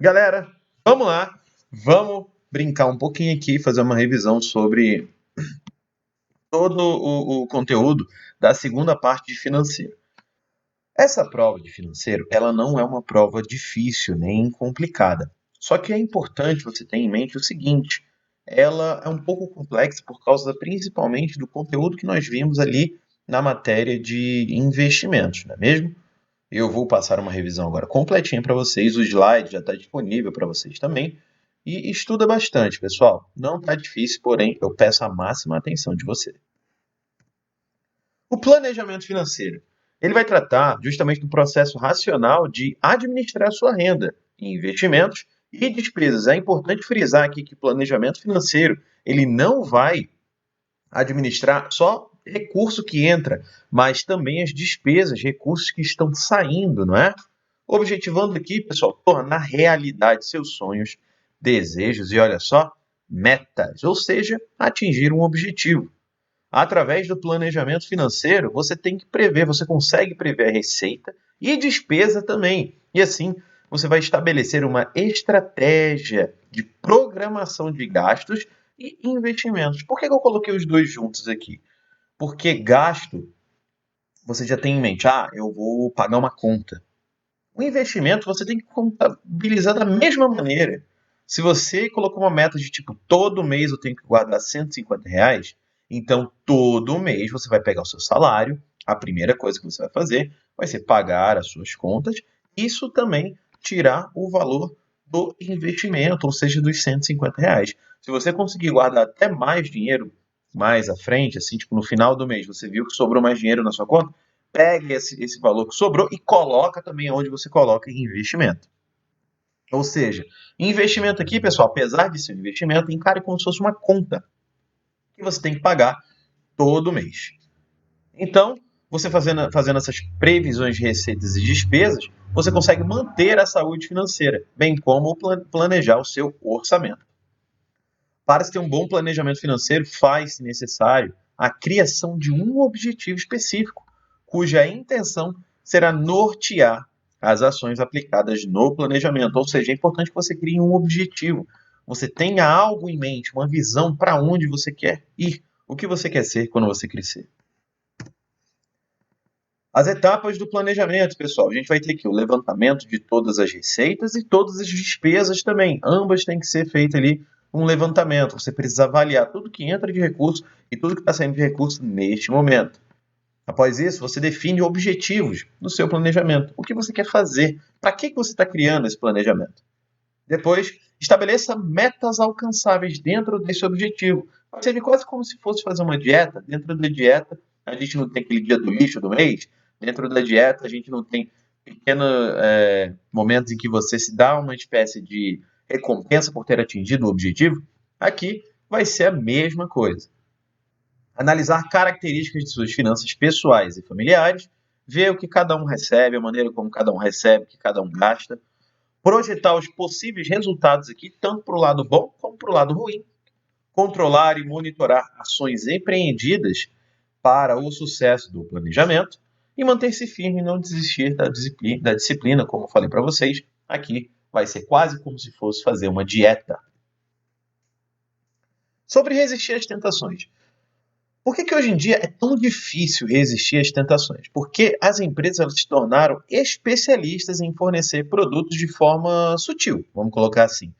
Galera, vamos lá, vamos brincar um pouquinho aqui, fazer uma revisão sobre todo o conteúdo da segunda parte de financeiro. Essa prova de financeiro, ela não é uma prova difícil nem complicada. Só que é importante você ter em mente o seguinte: ela é um pouco complexa por causa principalmente do conteúdo que nós vimos ali na matéria de investimentos, não é mesmo? Eu vou passar uma revisão agora completinha para vocês. O slide já está disponível para vocês também. E estuda bastante, pessoal. Não está difícil, porém eu peço a máxima atenção de você. O planejamento financeiro. Ele vai tratar justamente do processo racional de administrar sua renda, investimentos e despesas. É importante frisar aqui que o planejamento financeiro ele não vai administrar só recurso que entra, mas também as despesas, recursos que estão saindo, não é? Objetivando aqui, pessoal, tornar realidade seus sonhos, desejos e, olha só, metas, ou seja, atingir um objetivo. Através do planejamento financeiro, você tem que prever, você consegue prever a receita e despesa também. E assim, você vai estabelecer uma estratégia de programação de gastos e investimentos. Por que eu coloquei os dois juntos aqui? Porque gasto, você já tem em mente, eu vou pagar uma conta. O investimento você tem que contabilizar da mesma maneira. Se você colocou uma meta de tipo, todo mês eu tenho que guardar R$ 150, então todo mês você vai pegar o seu salário, a primeira coisa que você vai fazer vai ser pagar as suas contas, isso também tirar o valor do investimento, ou seja, dos R$ 150. Se você conseguir guardar até mais dinheiro mais à frente, assim, tipo no final do mês, você viu que sobrou mais dinheiro na sua conta, pegue esse valor que sobrou e coloca também onde você coloca em investimento. Ou seja, investimento aqui, pessoal, apesar de ser um investimento, encare como se fosse uma conta que você tem que pagar todo mês. Então, você fazendo essas previsões de receitas e despesas, você consegue manter a saúde financeira, bem como planejar o seu orçamento. Para se ter um bom planejamento financeiro, faz-se necessário a criação de um objetivo específico, cuja intenção será nortear as ações aplicadas no planejamento. Ou seja, é importante que você crie um objetivo. Você tenha algo em mente, uma visão para onde você quer ir, o que você quer ser quando você crescer. As etapas do planejamento, pessoal. A gente vai ter aqui o levantamento de todas as receitas e todas as despesas também. Ambas têm que ser feitas ali um levantamento. Você precisa avaliar tudo que entra de recurso e tudo que está saindo de recurso neste momento. Após isso, você define objetivos no seu planejamento. O que você quer fazer? Para que você está criando esse planejamento? Depois, estabeleça metas alcançáveis dentro desse objetivo. Seja quase como se fosse fazer uma dieta. Dentro da dieta, a gente não tem aquele dia do lixo do mês. Dentro da dieta, a gente não tem pequenos momentos em que você se dá uma espécie de recompensa por ter atingido o objetivo. Aqui vai ser a mesma coisa. Analisar características de suas finanças pessoais e familiares, ver o que cada um recebe, a maneira como cada um recebe, o que cada um gasta, projetar os possíveis resultados aqui, tanto para o lado bom como para o lado ruim, controlar e monitorar ações empreendidas para o sucesso do planejamento e manter-se firme e não desistir da disciplina, como eu falei para vocês. Aqui vai ser quase como se fosse fazer uma dieta. Sobre resistir às tentações. Por que hoje em dia é tão difícil resistir às tentações? Porque as empresas elas se tornaram especialistas em fornecer produtos de forma sutil, vamos colocar assim.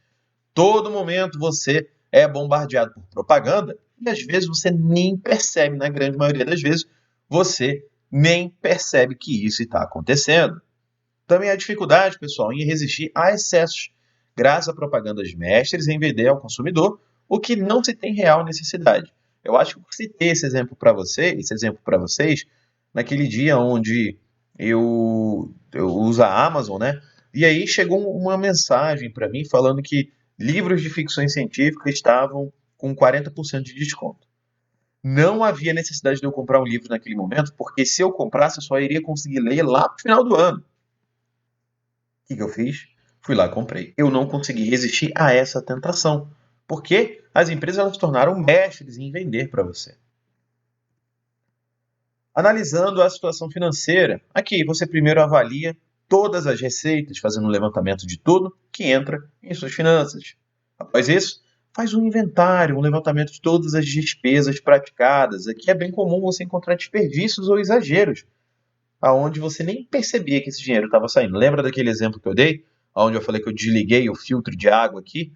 Todo momento você é bombardeado por propaganda e às vezes você nem percebe, na grande maioria das vezes, você nem percebe que isso está acontecendo. Também há dificuldade, pessoal, em resistir a excessos, graças a propagandas mestres em vender ao consumidor o que não se tem real necessidade. Eu acho que eu citei esse exemplo para vocês, naquele dia onde eu uso a Amazon, né? E aí chegou uma mensagem para mim falando que livros de ficção científica estavam com 40% de desconto. Não havia necessidade de eu comprar um livro naquele momento, porque se eu comprasse, eu só iria conseguir ler lá no final do ano. O que eu fiz? Fui lá e comprei. Eu não consegui resistir a essa tentação, porque as empresas elas se tornaram mestres em vender para você. Analisando a situação financeira, aqui você primeiro avalia todas as receitas, fazendo um levantamento de tudo que entra em suas finanças. Após isso, faz um inventário, um levantamento de todas as despesas praticadas. Aqui é bem comum você encontrar desperdícios ou exageros, aonde você nem percebia que esse dinheiro estava saindo. Lembra daquele exemplo que eu dei, onde eu falei que eu desliguei o filtro de água aqui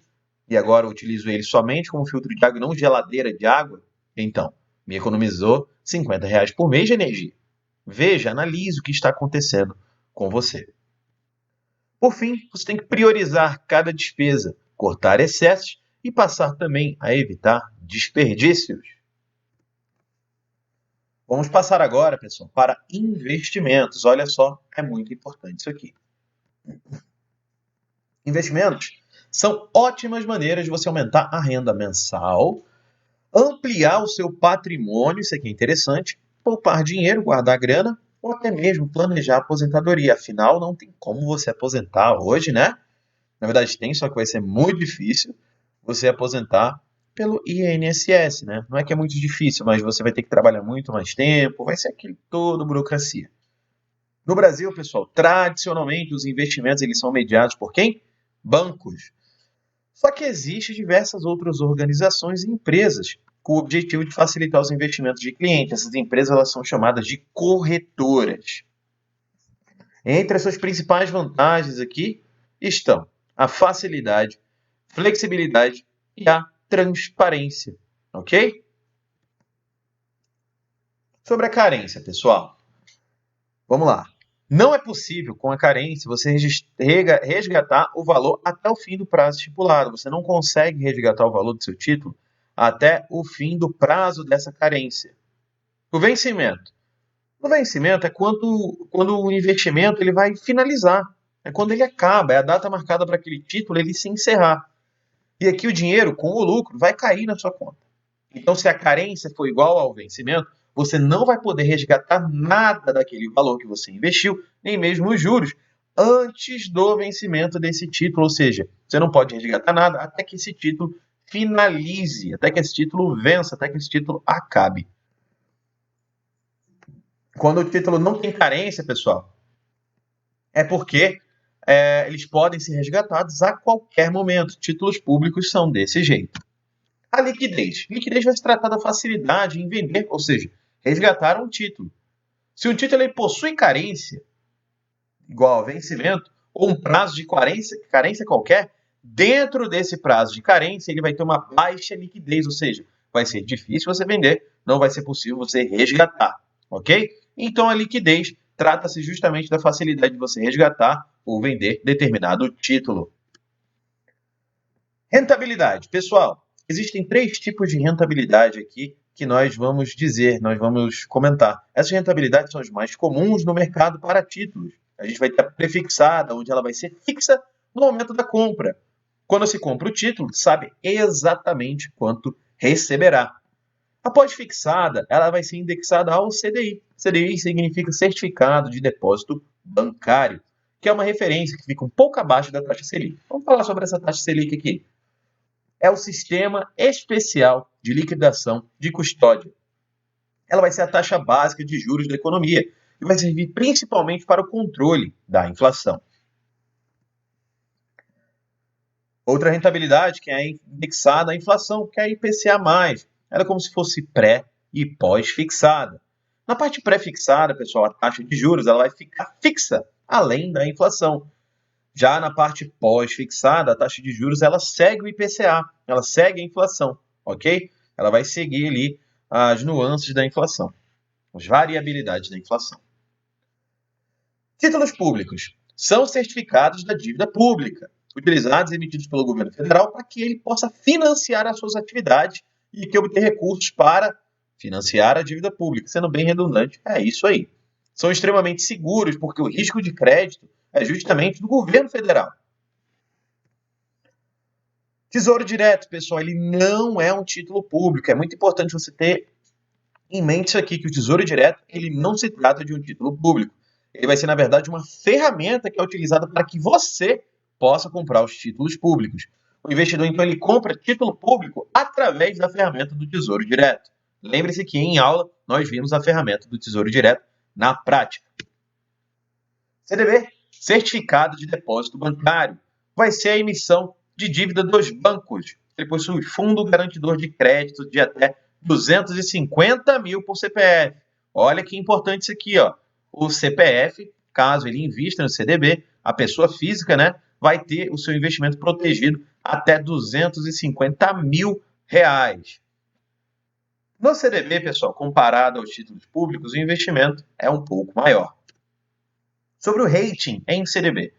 e agora eu utilizo ele somente como filtro de água e não geladeira de água? Então, me economizou R$ 50 por mês de energia. Veja, analise o que está acontecendo com você. Por fim, você tem que priorizar cada despesa, cortar excessos e passar também a evitar desperdícios. Vamos passar agora, pessoal, para investimentos. Olha só, é muito importante isso aqui. Investimentos são ótimas maneiras de você aumentar a renda mensal, ampliar o seu patrimônio, isso aqui é interessante, poupar dinheiro, guardar grana, ou até mesmo planejar a aposentadoria. Afinal, não tem como você aposentar hoje, né? Na verdade tem, só que vai ser muito difícil você aposentar pelo INSS, né? Não é que é muito difícil, mas você vai ter que trabalhar muito mais tempo, vai ser aquilo toda burocracia. No Brasil, pessoal, tradicionalmente os investimentos eles são mediados por quem? Bancos. Só que existem diversas outras organizações e empresas com o objetivo de facilitar os investimentos de clientes. Essas empresas elas são chamadas de corretoras. Entre as suas principais vantagens aqui estão a facilidade, flexibilidade e a transparência, ok? Sobre a carência, pessoal. Vamos lá. Não é possível, com a carência, você resgatar o valor até o fim do prazo estipulado. Você não consegue resgatar o valor do seu título até o fim do prazo dessa carência. O vencimento. O vencimento é quando o investimento ele vai finalizar. É quando ele acaba, é a data marcada para aquele título ele se encerrar. E aqui o dinheiro, com o lucro, vai cair na sua conta. Então, se a carência for igual ao vencimento, você não vai poder resgatar nada daquele valor que você investiu, nem mesmo os juros, antes do vencimento desse título. Ou seja, você não pode resgatar nada até que esse título finalize, até que esse título vença, até que esse título acabe. Quando o título não tem carência, pessoal, é porque eles podem ser resgatados a qualquer momento. Títulos públicos são desse jeito. A liquidez. Liquidez vai se tratar da facilidade em vender, ou seja, resgatar um título. Se um título ele possui carência, igual a vencimento, ou um prazo de carência qualquer, dentro desse prazo de carência ele vai ter uma baixa liquidez, ou seja, vai ser difícil você vender, não vai ser possível você resgatar, ok? Então a liquidez trata-se justamente da facilidade de você resgatar ou vender determinado título. Rentabilidade. Pessoal, existem 3 tipos de rentabilidade aqui que nós vamos comentar. Essas rentabilidades são as mais comuns no mercado para títulos. A gente vai ter a prefixada, onde ela vai ser fixa no momento da compra. Quando se compra o título, sabe exatamente quanto receberá. A pós-fixada, ela vai ser indexada ao CDI. CDI significa Certificado de Depósito Bancário, que é uma referência que fica um pouco abaixo da taxa Selic. Vamos falar sobre essa taxa Selic aqui. É o Sistema Especial de Liquidação de Custódia. Ela vai ser a taxa básica de juros da economia e vai servir principalmente para o controle da inflação. Outra rentabilidade que é indexada à inflação, que é a IPCA+. Ela é como se fosse pré e pós-fixada. Na parte pré-fixada, pessoal, a taxa de juros ela vai ficar fixa, além da inflação. Já na parte pós-fixada, a taxa de juros ela segue o IPCA, ela segue a inflação, ok? Ela vai seguir ali as nuances da inflação, as variabilidades da inflação. Títulos públicos são certificados da dívida pública, utilizados e emitidos pelo governo federal para que ele possa financiar as suas atividades e que obter recursos para financiar a dívida pública. Sendo bem redundante, é isso aí. São extremamente seguros porque o risco de crédito é justamente do governo federal. Tesouro Direto, pessoal, ele não é um título público. É muito importante você ter em mente isso aqui, que o Tesouro Direto ele não se trata de um título público. Ele vai ser, na verdade, uma ferramenta que é utilizada para que você possa comprar os títulos públicos. O investidor, então, ele compra título público através da ferramenta do Tesouro Direto. Lembre-se que em aula nós vimos a ferramenta do Tesouro Direto na prática. CDB Certificado de depósito bancário. Vai ser a emissão de dívida dos bancos. Ele possui fundo garantidor de crédito de até 250 mil por CPF. Olha que importante isso aqui, ó. O CPF, caso ele invista no CDB, a pessoa física, né, vai ter o seu investimento protegido até 250 mil reais. No CDB, pessoal, comparado aos títulos públicos, o investimento é um pouco maior. Sobre o rating em CDB,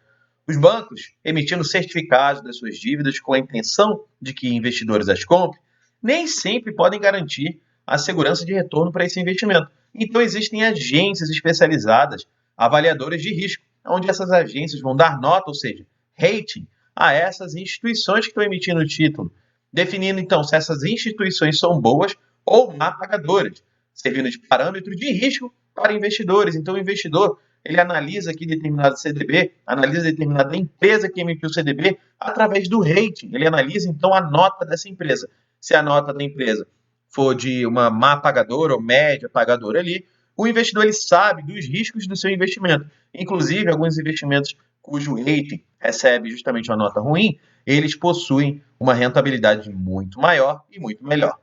os bancos, emitindo certificados das suas dívidas com a intenção de que investidores as comprem, nem sempre podem garantir a segurança de retorno para esse investimento. Então, existem agências especializadas, avaliadoras de risco, onde essas agências vão dar nota, ou seja, rating, a essas instituições que estão emitindo o título, definindo, então, se essas instituições são boas ou má pagadoras, servindo de parâmetro de risco para investidores. Então, o investidor ele analisa aqui determinado CDB, analisa determinada empresa que emitiu o CDB através do rating. Ele analisa, então, a nota dessa empresa. Se a nota da empresa for de uma má pagadora ou média pagadora ali, o investidor ele sabe dos riscos do seu investimento. Inclusive, alguns investimentos cujo rating recebe justamente uma nota ruim, eles possuem uma rentabilidade muito maior e muito melhor.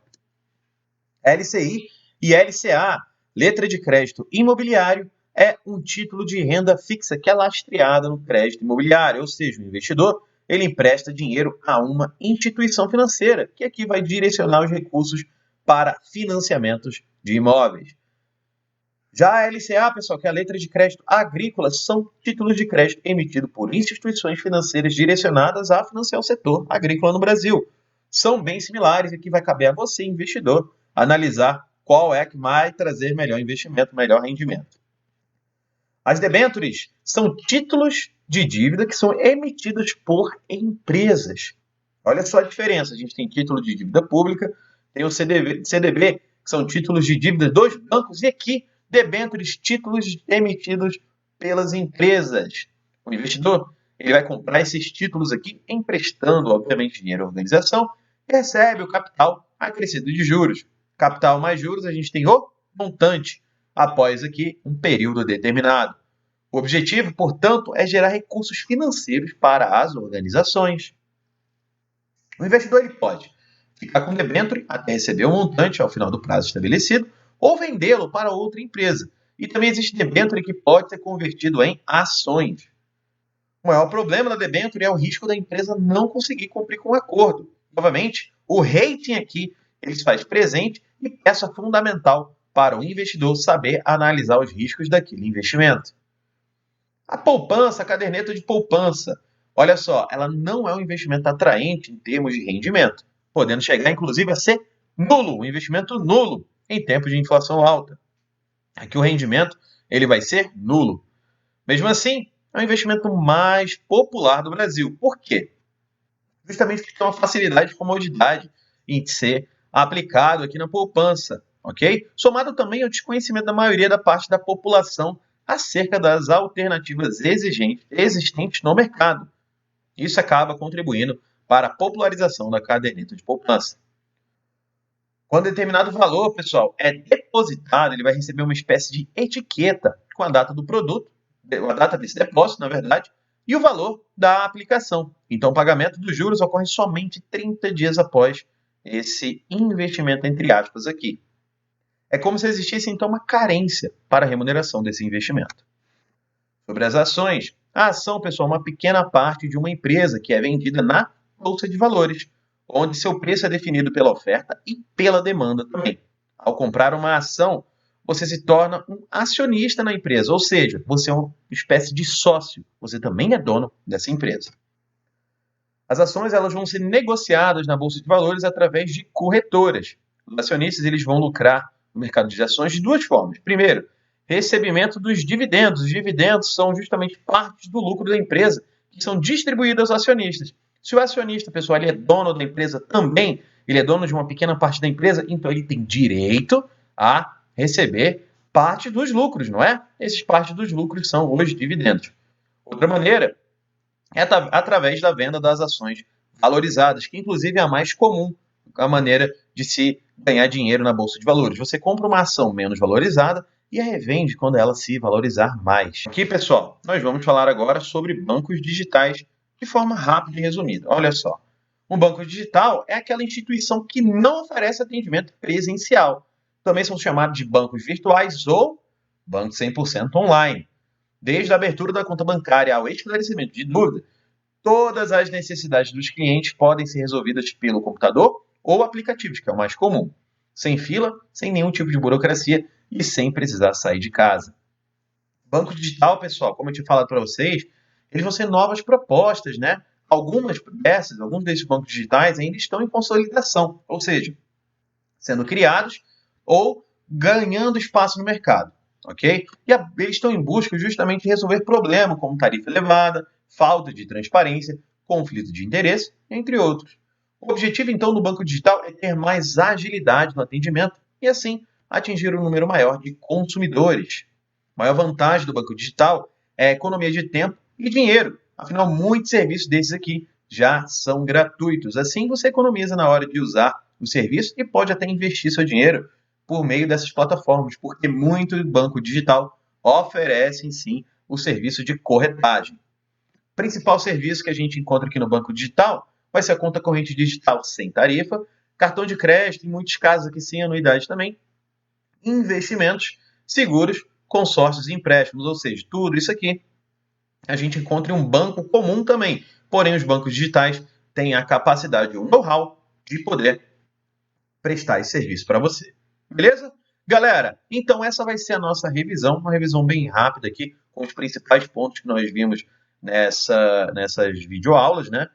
LCI e LCA, letra de crédito imobiliário, é um título de renda fixa que é lastreada no crédito imobiliário, ou seja, o investidor ele empresta dinheiro a uma instituição financeira, que aqui vai direcionar os recursos para financiamentos de imóveis. Já a LCA, pessoal, que é a letra de crédito agrícola, são títulos de crédito emitidos por instituições financeiras direcionadas a financiar o setor agrícola no Brasil. São bem similares e aqui vai caber a você, investidor, analisar qual é que vai trazer melhor investimento, melhor rendimento. As debêntures são títulos de dívida que são emitidos por empresas. Olha só a diferença. A gente tem título de dívida pública, tem o CDB, que são títulos de dívida dos bancos, e aqui, debêntures, títulos emitidos pelas empresas. O investidor ele vai comprar esses títulos aqui, emprestando, obviamente, dinheiro à organização, e recebe o capital acrescido de juros. Capital mais juros, a gente tem o montante, após aqui um período determinado. O objetivo, portanto, é gerar recursos financeiros para as organizações. O investidor ele pode ficar com o debênture até receber o montante ao final do prazo estabelecido ou vendê-lo para outra empresa. E também existe debênture que pode ser convertido em ações. O maior problema da debênture é o risco da empresa não conseguir cumprir com o acordo. Novamente, o rating aqui ele se faz presente e peça fundamental para o investidor saber analisar os riscos daquele investimento. A poupança, a caderneta de poupança, olha só, ela não é um investimento atraente em termos de rendimento, podendo chegar inclusive a ser nulo, um investimento nulo em tempos de inflação alta. Aqui o rendimento ele vai ser nulo. Mesmo assim, é o investimento mais popular do Brasil. Por quê? Justamente porque tem uma facilidade e comodidade em ser aplicado aqui na poupança, ok? Somado também ao desconhecimento da maioria da parte da população acerca das alternativas existentes no mercado. Isso acaba contribuindo para a popularização da caderneta de poupança. Quando determinado valor, pessoal, é depositado, ele vai receber uma espécie de etiqueta com a data do produto, a data desse depósito, na verdade, e o valor da aplicação. Então, o pagamento dos juros ocorre somente 30 dias após esse investimento, entre aspas, aqui. É como se existisse, então, uma carência para a remuneração desse investimento. Sobre as ações, a ação, pessoal, é uma pequena parte de uma empresa que é vendida na Bolsa de Valores, onde seu preço é definido pela oferta e pela demanda também. Ao comprar uma ação, você se torna um acionista na empresa, ou seja, você é uma espécie de sócio, você também é dono dessa empresa. As ações elas vão ser negociadas na Bolsa de Valores através de corretoras. Os acionistas eles vão lucrar no mercado de ações de duas formas. Primeiro, recebimento dos dividendos. Os dividendos são justamente partes do lucro da empresa que são distribuídas aos acionistas. Se o acionista, pessoal, ele é dono da empresa também, ele é dono de uma pequena parte da empresa, então ele tem direito a receber parte dos lucros, não é? Esses partes dos lucros são os dividendos. Outra maneira é através da venda das ações valorizadas, que inclusive é a mais comum, a maneira de se ganhar dinheiro na Bolsa de Valores. Você compra uma ação menos valorizada e a revende quando ela se valorizar mais. Aqui, pessoal, nós vamos falar agora sobre bancos digitais de forma rápida e resumida. Olha só, um banco digital é aquela instituição que não oferece atendimento presencial. Também são chamados de bancos virtuais ou bancos 100% online. Desde a abertura da conta bancária ao esclarecimento de dúvidas, todas as necessidades dos clientes podem ser resolvidas pelo computador ou aplicativos, que é o mais comum, sem fila, sem nenhum tipo de burocracia e sem precisar sair de casa. Banco digital, pessoal, como eu tinha falado para vocês, eles vão ser novas propostas, né? Alguns desses bancos digitais ainda estão em consolidação, ou seja, sendo criados ou ganhando espaço no mercado, ok? E eles estão em busca justamente de resolver problemas como tarifa elevada, falta de transparência, conflito de interesse, entre outros. O objetivo, então, do banco digital é ter mais agilidade no atendimento e, assim, atingir um número maior de consumidores. A maior vantagem do banco digital é a economia de tempo e dinheiro. Afinal, muitos serviços desses aqui já são gratuitos. Assim, você economiza na hora de usar o serviço e pode até investir seu dinheiro por meio dessas plataformas, porque muito banco digital oferecem sim o serviço de corretagem. O principal serviço que a gente encontra aqui no banco digital vai ser a conta corrente digital sem tarifa, cartão de crédito, em muitos casos aqui sem anuidade também, investimentos, seguros, consórcios e empréstimos, ou seja, tudo isso aqui a gente encontra em um banco comum também. Porém, os bancos digitais têm a capacidade e o know-how de poder prestar esse serviço para você. Beleza? Galera, então essa vai ser a nossa revisão, uma revisão bem rápida aqui, com os principais pontos que nós vimos nessas videoaulas, né?